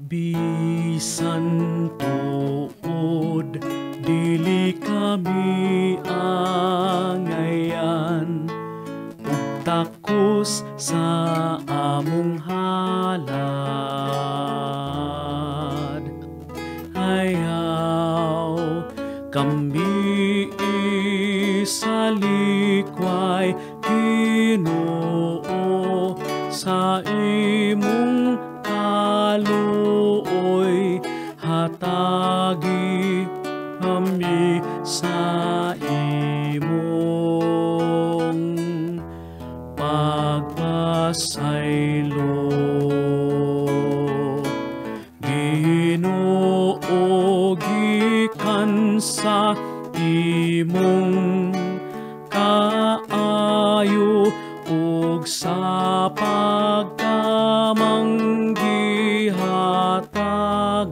Bisan tuod dili kami angayan, ug takos sa among halad. Ayaw kami sa likway, Ginoo, sa imong kaluoy, hatagi kami sa imong pagpasaylo. Ginoo, gikan sa imong kaayo ug sa pagkamanggihatag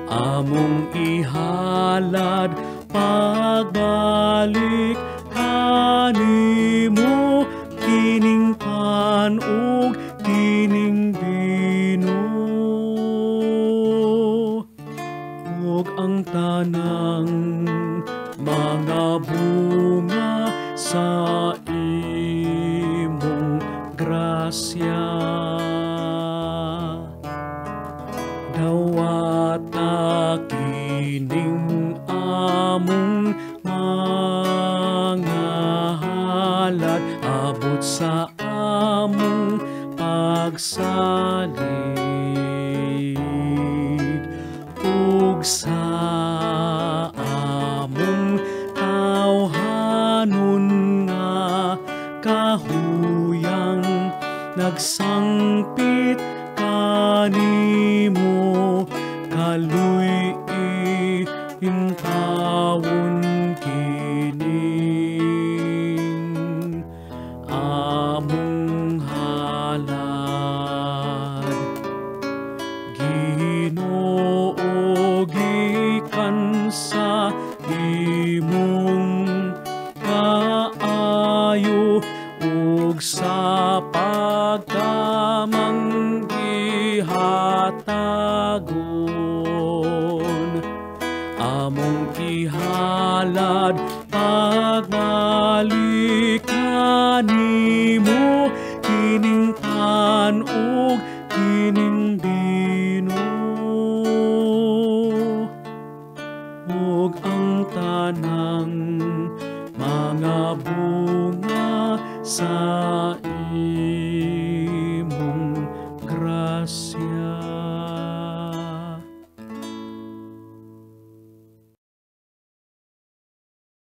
among ihalad pagbalik kanimo, kining pan ug kining bino, ug ang tanang mga bunga sa imong grasya. Dawata kining among mga halad, abot sa among pagsalig, ug sa among tawhanon nga kahuyang nagsangpit kanimo, kaluy intawon kining among halad. Ginoo, gikan sa imong kaayo ug sa pagkamanggihatag among ihalad pagbalik kanimo, kining pan ug kining bino, ug ang tanang mga bunga sa